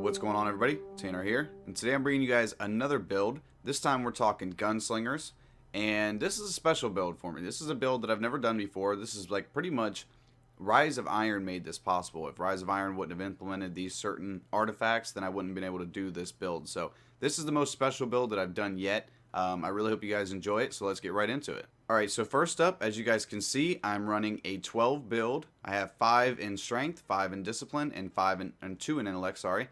What's going on, everybody? Tanner here, and today I'm bringing you guys another build. This time we're talking gunslingers, and this is a special build for me. This is a build that I've never done before. This is like pretty much Rise of Iron made this possible. If Rise of Iron wouldn't have implemented these certain artifacts, then I wouldn't have been able to do this build. So this is the most special build that I've done yet. I really hope you guys enjoy it, so let's get right into it. Alright, so first up, as you guys can see, I'm running a 12 build. I have 5 in strength, 5 in discipline, and 2 in intellect, sorry.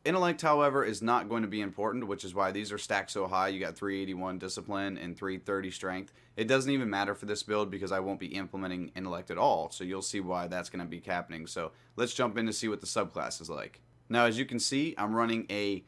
Intellect, however, is not going to be important, which is why these are stacked so high. You got 381 discipline and 330 strength. It doesn't even matter for this build because I won't be implementing intellect at all, so you'll see why that's going to be happening. So let's jump in to see what the subclass is like. Now, as you can see, I'm running a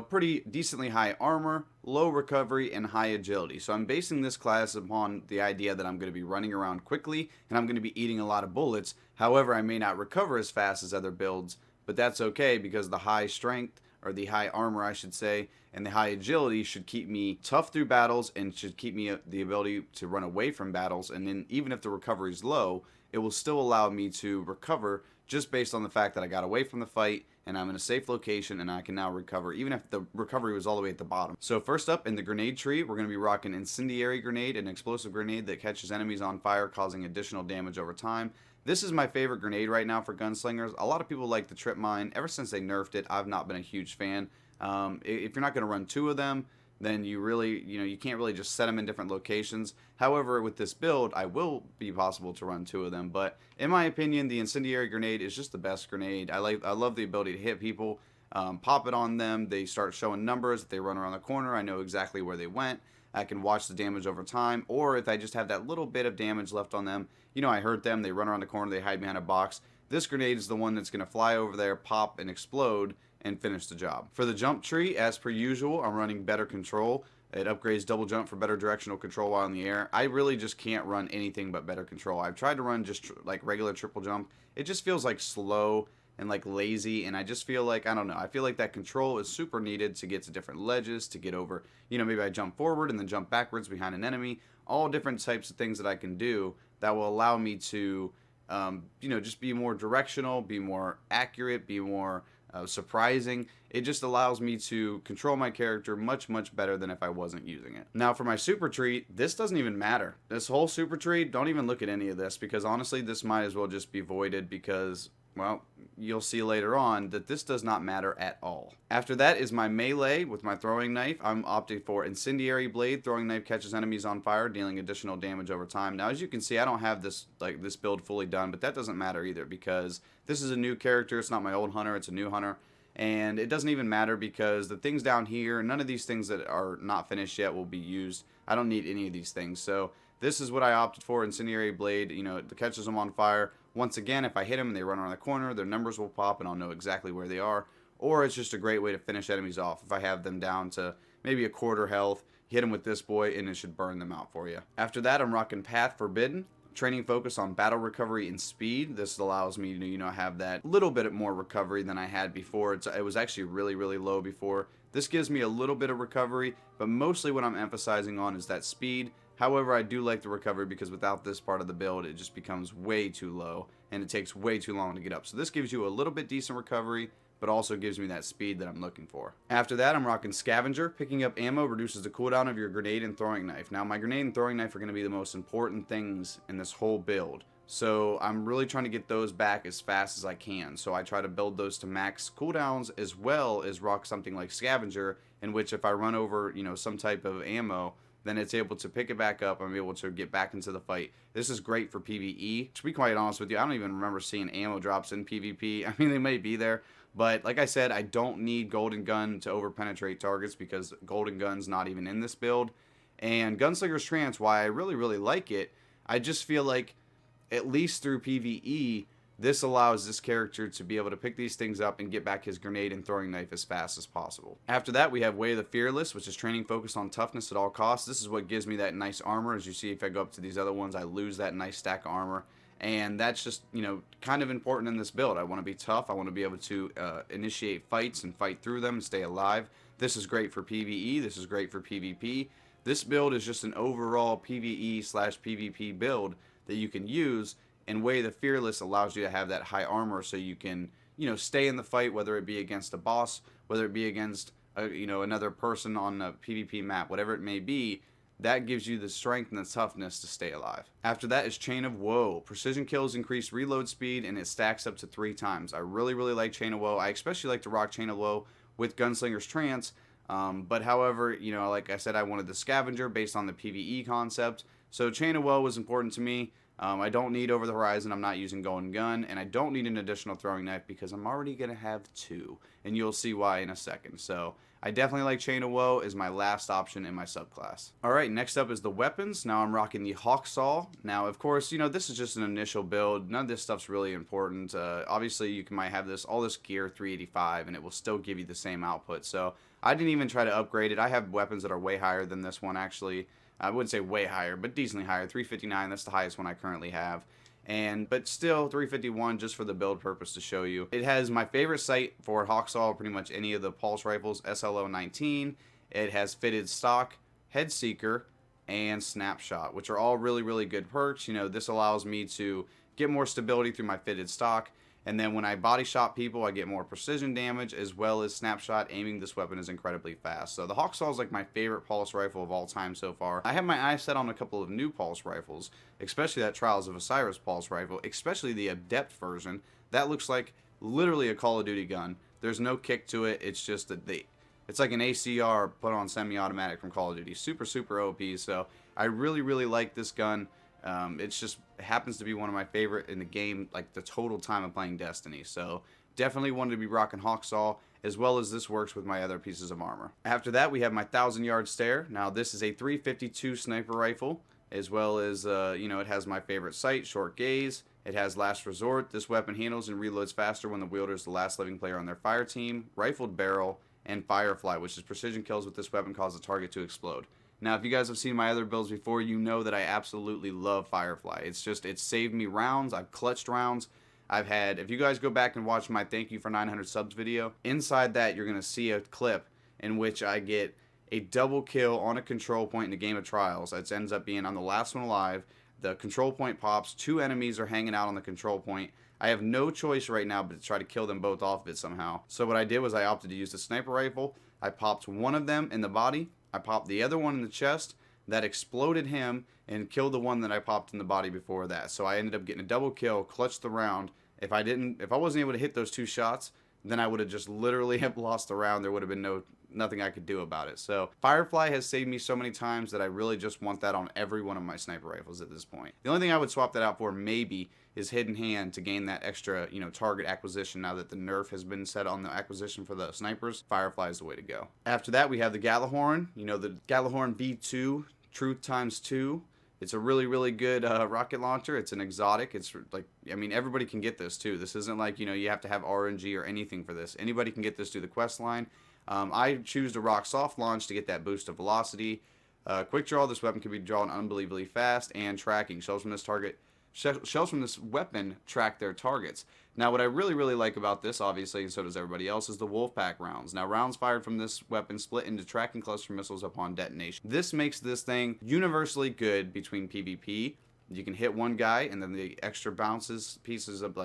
pretty decently high armor, low recovery, and high agility. So I'm basing this class upon the idea that I'm going to be running around quickly and I'm going to be eating a lot of bullets. However, I may not recover as fast as other builds, but that's okay because the high strength, or the high armor I should say, and the high agility should keep me tough through battles and should keep me the ability to run away from battles. And then even if the recovery is low, it will still allow me to recover just based on the fact that I got away from the fight and I'm in a safe location and I can now recover even if the recovery was all the way at the bottom. So first up, in the grenade tree, we're going to be rocking incendiary grenade, an explosive grenade that catches enemies on fire, causing additional damage over time. This is my favorite grenade right now for gunslingers. A lot of people like the trip mine. Ever since they nerfed it, I've not been a huge fan. If you're not going to run 2 of them, then you really, you can't really just set them in different locations. However, with this build, I will be possible to run 2 of them. But in my opinion, the incendiary grenade is just the best grenade. I love the ability to hit people, pop it on them. They start showing numbers. If they run around the corner, I know exactly where they went. I can watch the damage over time. Or if I just have that little bit of damage left on them, I hurt them, they run around the corner, they hide behind a box. This grenade is the one that's going to fly over there, pop, and explode, and finish the job. For the jump tree, as per usual, I'm running better control. It upgrades double jump for better directional control while in the air. I really just can't run anything but better control. I've tried to run just like regular triple jump. It just feels like slow and like lazy, and I just feel like, I don't know, I feel like that control is super needed to get to different ledges, to get over, maybe I jump forward and then jump backwards behind an enemy. All different types of things that I can do that will allow me to just be more directional, be more accurate, be more surprising. It just allows me to control my character much better than if I wasn't using it. Now for my super tree, this doesn't even matter. This whole super tree, don't even look at any of this, because honestly this might as well just be voided, because, well, you'll see later on that this does not matter at all. After that is my melee with my throwing knife. I'm opting for incendiary blade. Throwing knife catches enemies on fire, dealing additional damage over time. Now as you can see, I don't have this build fully done, but that doesn't matter either because this is a new character. It's not my old hunter, it's a new hunter. And it doesn't even matter because the things down here, none of these things that are not finished yet will be used. I don't need any of these things. So this is what I opted for, incendiary blade. It catches them on fire. Once again, if I hit them and they run around the corner, their numbers will pop and I'll know exactly where they are. Or it's just a great way to finish enemies off. If I have them down to maybe a quarter health, hit them with this boy and it should burn them out for you. After that, I'm rocking Path Forbidden. Training focus on battle recovery and speed. This allows me to have that little bit more recovery than I had before. It was actually really low before. This gives me a little bit of recovery, but mostly what I'm emphasizing on is that speed. However, I do like the recovery because without this part of the build, it just becomes way too low and it takes way too long to get up. So this gives you a little bit decent recovery, but also gives me that speed that I'm looking for. After that, I'm rocking Scavenger. Picking up ammo reduces the cooldown of your grenade and throwing knife. Now, my grenade and throwing knife are going to be the most important things in this whole build. So I'm really trying to get those back as fast as I can. So I try to build those to max cooldowns as well as rock something like Scavenger, in which if I run over, some type of ammo, then it's able to pick it back up. I'm able to get back into the fight. This is great for PvE. To be quite honest with you, I don't even remember seeing ammo drops in PvP. I mean, they may be there, but like I said, I don't need Golden Gun to over-penetrate targets because Golden Gun's not even in this build. And Gunslinger's Trance, why I really like it, I just feel like, at least through PvE, this allows this character to be able to pick these things up and get back his grenade and throwing knife as fast as possible. After that, we have Way of the Fearless, which is training focused on toughness at all costs. This is what gives me that nice armor. As you see, if I go up to these other ones, I lose that nice stack of armor. And that's just, kind of important in this build. I want to be tough. I want to be able to initiate fights and fight through them and stay alive. This is great for PvE. This is great for PvP. This build is just an overall PvE/PvP build that you can use. And Way the Fearless allows you to have that high armor so you can, stay in the fight, whether it be against a boss, whether it be against another person on a PvP map, whatever it may be. That gives you the strength and the toughness to stay alive. After that is Chain of Woe. Precision kills increase reload speed, and it stacks up to 3 times. I really like Chain of Woe. I especially like to rock Chain of Woe with Gunslinger's Trance. But however, like I said, I wanted the Scavenger based on the PvE concept. So Chain of Woe was important to me. I don't need Over the Horizon. I'm not using Golden Gun, and I don't need an additional throwing knife because I'm already going to have 2, and you'll see why in a second. So I definitely like Chain of Woe as my last option in my subclass. Alright, next up is the weapons. Now I'm rocking the Hawk Saw. Now, of course, this is just an initial build. None of this stuff's really important. Obviously, you might have all this gear 385, and it will still give you the same output. So I didn't even try to upgrade it. I have weapons that are way higher than this one, actually. I wouldn't say way higher, but decently higher. 359, that's the highest one I currently have. But still 351 just for the build purpose to show you. It has my favorite sight for Hawk Saw, pretty much any of the pulse rifles, SLO 19. It has fitted stock, head seeker, and snapshot, which are all really good perks. This allows me to get more stability through my fitted stock. And then when I body shot people, I get more precision damage as well as snapshot. Aiming this weapon is incredibly fast. So the Hawk Saw is like my favorite pulse rifle of all time so far. I have my eyes set on a couple of new pulse rifles, especially that Trials of Osiris pulse rifle, especially the Adept version. That looks like literally a Call of Duty gun. There's no kick to it. It's just that it's like an ACR put on semi-automatic from Call of Duty. Super OP. So I really like this gun. It's just happens to be one of my favorite in the game, like the total time of playing Destiny. So definitely wanted to be rocking Hawk Saw, as well as this works with my other pieces of armor. After that, we have my 1,000-yard stare. Now this is a 352 sniper rifle, as well as it has my favorite sight, short gaze. It has last resort. This weapon handles and reloads faster when the wielder is the last living player on their fire team. Rifled barrel and firefly, which is precision kills with this weapon cause the target to explode. Now, if you guys have seen my other builds before, you know that I absolutely love Firefly. It's saved me rounds. I've clutched rounds. If you guys go back and watch my thank you for 900 subs video, inside that you're going to see a clip in which I get a double kill on a control point in a game of Trials. It ends up being I'm the last one alive. The control point pops. 2 enemies are hanging out on the control point. I have no choice right now but to try to kill them both off of it somehow. So what I did was I opted to use the sniper rifle. I popped one of them in the body. I popped the other one in the chest. That exploded him and killed the one that I popped in the body before that. So I ended up getting a double kill, clutched the round. If I wasn't able to hit those 2 shots, then I would have just literally have lost the round. There would have been nothing I could do about it. So Firefly has saved me so many times that I really just want that on every one of my sniper rifles at this point. The only thing I would swap that out for maybe is Hidden Hand to gain that extra, target acquisition. Now that the nerf has been set on the acquisition for the snipers, Firefly is the way to go. After that, we have the Gala Horn. The Gala Horn V2, Truth times 2. It's a really good rocket launcher. It's an exotic. It's like, everybody can get this too. This isn't like, you have to have RNG or anything for this. Anybody can get this through the quest line. I choose to rock soft launch to get that boost of velocity. Quick draw, this weapon can be drawn unbelievably fast, and tracking. Shells from this weapon track their targets. Now, what I really like about this, obviously, and so does everybody else, is the Wolfpack rounds. Now, rounds fired from this weapon split into tracking cluster missiles upon detonation. This makes this thing universally good between PvP. You can hit one guy, and then the extra pieces of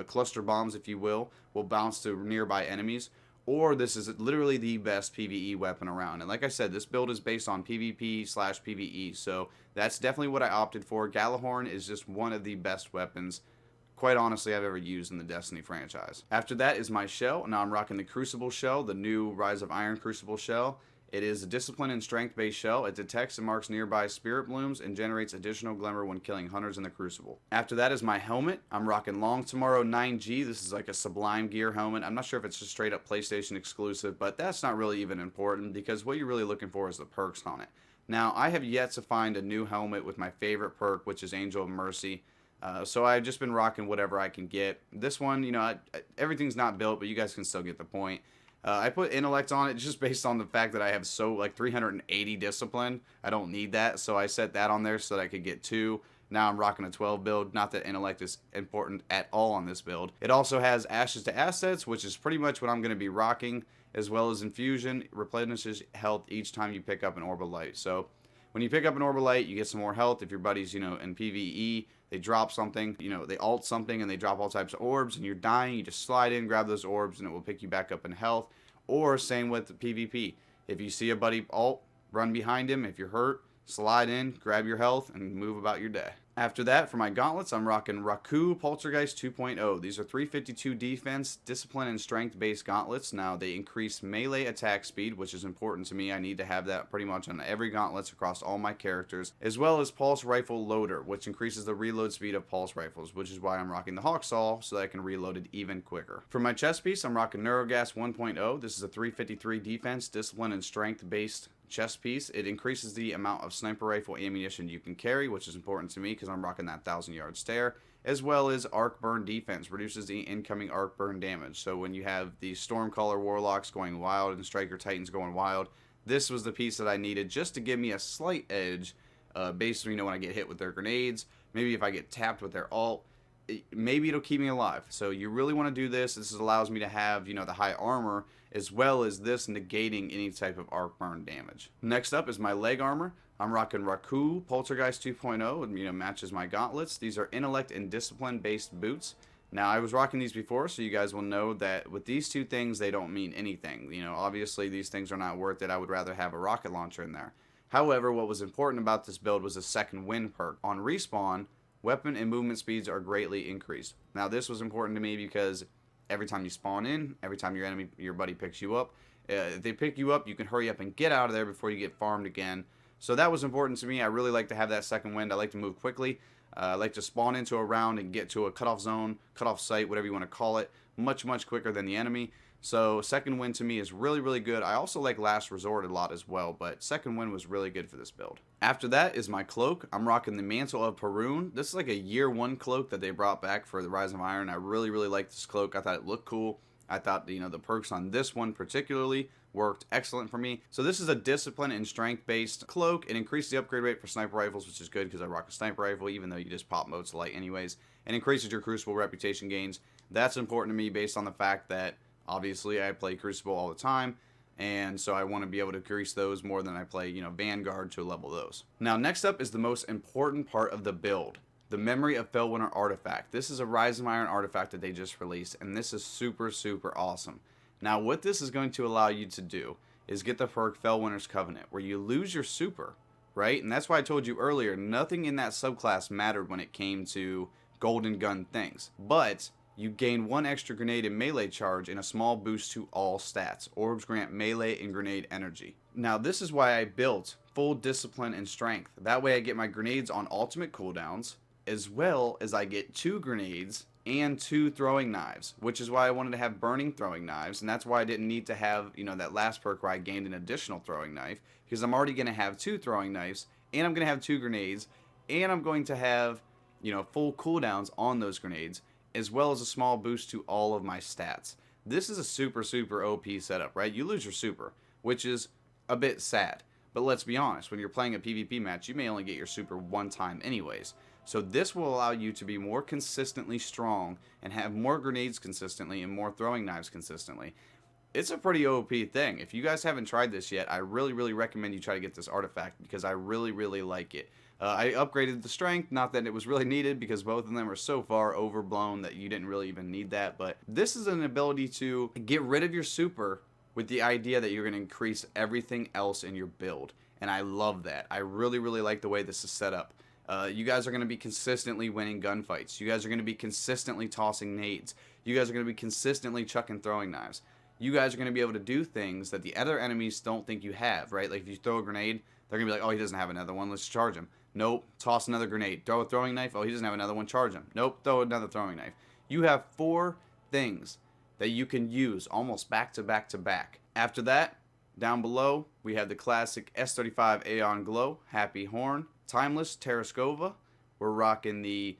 cluster bombs, if you will bounce to nearby enemies. Or this is literally the best PvE weapon around. And like I said, this build is based on PvP/PvE, so that's definitely what I opted for. Gala Horn is just one of the best weapons, quite honestly, I've ever used in the Destiny franchise. After that is my shell. Now I'm rocking the Crucible shell, the new Rise of Iron Crucible shell. It is a discipline and strength-based shell. It detects and marks nearby spirit blooms and generates additional glimmer when killing hunters in the Crucible. After that is my helmet. I'm rocking Long Tomorrow 9G. This is like a Sublime Gear helmet. I'm not sure if it's just straight up PlayStation exclusive, but that's not really even important because what you're really looking for is the perks on it. Now, I have yet to find a new helmet with my favorite perk, which is Angel of Mercy. So I've just been rocking whatever I can get. This one, everything's not built, but you guys can still get the point. I put intellect on it just based on the fact that I have 380 discipline. I don't need that, so I set that on there so that I could get 2. Now I'm rocking a 12 build. Not that intellect is important at all on this build. It also has Ashes to Assets, which is pretty much what I'm going to be rocking, as well as Infusion. Replenishes health each time you pick up an Orb of Light. So When you pick up an Orbalite, you get some more health. If your buddies, you know, in PvE, they drop something, you know, they ult something and they drop all types of orbs and you're dying, you just slide in, grab those orbs, and it will pick you back up in health. Or same with the PvP. If you see a buddy ult, run behind him. If you're hurt, slide in, grab your health, and move about your day. After that, for my gauntlets, I'm rocking Raku Poltergeist 2.0. These are 352 defense, discipline, and strength-based gauntlets. Now, they increase melee attack speed, which is important to me. I need to have that pretty much on every gauntlets across all my characters, as well as Pulse Rifle Loader, which increases the reload speed of Pulse Rifles, which is why I'm rocking the Hawksaw, so that I can reload it even quicker. For my chest piece, I'm rocking Neurogas 1.0. This is a 353 defense, discipline, and strength-based chest piece. It increases the amount of sniper rifle ammunition you can carry, which is important to me because I'm rocking that 1,000-yard stare, as well as arc burn defense, reduces the incoming arc burn damage. So when you have the Stormcaller Warlocks going wild and Striker Titans going wild, this was the piece that I needed just to give me a slight edge, basically, you know, when I get hit with their grenades, maybe if I get tapped with their ult, maybe it'll keep me alive. So you really want to do this. This allows me to have, you know, the high armor, as well as this negating any type of arc burn damage. Next up is my leg armor. I'm rocking Raku Poltergeist 2.0, and, you know, matches my gauntlets. These are intellect and discipline based boots. Now, I was rocking these before, so you guys will know that with these two things, they don't mean anything. You know, obviously these things are not worth it. I would rather have a rocket launcher in there. However, what was important about this build was a second wind perk. On respawn, weapon and movement speeds are greatly increased. Now, this was important to me because every time you spawn in, every time your buddy picks you up, if they pick you up, you can hurry up and get out of there before you get farmed again. So that was important to me. I really like to have that second wind. I like to move quickly. I like to spawn into a round and get to a cutoff zone, cutoff site, whatever you want to call it, much quicker than the enemy. So second wind to me is really, really good. I also like last resort a lot as well, but second wind was really good for this build. After that is my cloak. I'm rocking the Mantle of Perun. This is like a year one cloak that they brought back for the Rise of Iron. I really, really like this cloak. I thought it looked cool. I thought, you know, the perks on this one particularly worked excellent for me. So this is a discipline and strength based cloak. It increases the upgrade rate for sniper rifles, which is good because I rock a sniper rifle, even though you just pop mode to light anyways. And increases your Crucible reputation gains. That's important to me based on the fact that obviously I play Crucible all the time, and so I want to be able to increase those more than I play, you know, Vanguard to level those. Now, next up is the most important part of the build. The Memory of Fellwinter artifact. This is a Rise of Iron artifact that they just released, and this is super, super awesome. Now, what this is going to allow you to do is get the perk Fellwinter's Covenant, where you lose your super, right? And that's why I told you earlier, nothing in that subclass mattered when it came to golden gun things. But you gain one extra grenade and melee charge and a small boost to all stats. Orbs grant melee and grenade energy. Now, this is why I built full discipline and strength. That way I get my grenades on ultimate cooldowns, as well as I get 2 grenades and 2 throwing knives, which is why I wanted to have burning throwing knives, and that's why I didn't need to have, you know, that last perk where I gained an additional throwing knife, because I'm already going to have 2 throwing knives, and I'm going to have 2 grenades, and I'm going to have, you know, full cooldowns on those grenades, as well as a small boost to all of my stats. This is a super, super OP setup, right? You lose your super, which is a bit sad, but let's be honest, when you're playing a PvP match, you may only get your super one time anyways. So this will allow you to be more consistently strong and have more grenades consistently and more throwing knives consistently. It's a pretty OP thing. If you guys haven't tried this yet, I really, really recommend you try to get this artifact because I really, really like it. I upgraded the strength, not that it was really needed because both of them are so far overblown that you didn't really even need that. But this is an ability to get rid of your super with the idea that you're going to increase everything else in your build. And I love that. I really, really like the way this is set up. You guys are going to be consistently winning gunfights. You guys are going to be consistently tossing nades. You guys are going to be consistently chucking throwing knives. You guys are going to be able to do things that the other enemies don't think you have, right? Like if you throw a grenade, they're going to be like, oh, he doesn't have another one. Let's charge him. Nope. Toss another grenade. Throw a throwing knife. Oh, he doesn't have another one. Charge him. Nope. Throw another throwing knife. You have 4 things that you can use almost back to back to back. After that, down below, we have the classic S35 Aeon Glow, Happy Horn, Timeless, Terrascova. We're rocking the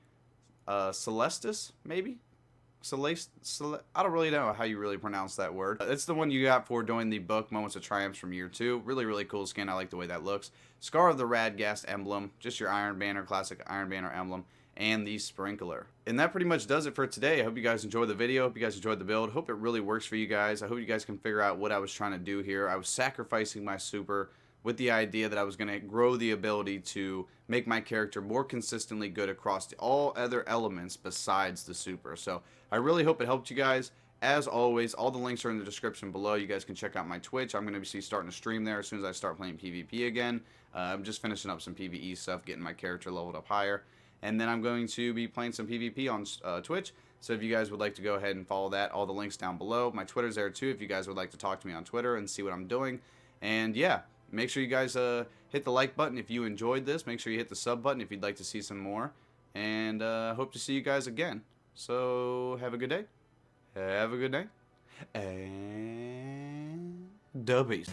Celestis, maybe? I don't really know how you really pronounce that word. It's the one you got for doing the book Moments of Triumphs from year 2. Really, really cool skin. I like the way that looks. Scar of the Radgast emblem, just your Iron Banner, classic Iron Banner emblem, and the Sprinkler. And that pretty much does it for today. I hope you guys enjoyed the video. Hope you guys enjoyed the build. Hope it really works for you guys. I hope you guys can figure out what I was trying to do here. I was sacrificing my super with the idea that I was going to grow the ability to make my character more consistently good across all other elements besides the super. So I really hope it helped you guys. As always, all the links are in the description below. You guys can check out my Twitch. I'm going to be starting to stream there as soon as I start playing PvP again. I'm just finishing up some PvE stuff, getting my character leveled up higher. And then I'm going to be playing some PvP on Twitch. So if you guys would like to go ahead and follow that, all the links down below. My Twitter's there too if you guys would like to talk to me on Twitter and see what I'm doing. And yeah, make sure you guys hit the like button if you enjoyed this. Make sure you hit the sub button if you'd like to see some more. And hope to see you guys again. So have a good day. Have a good night. And the beast.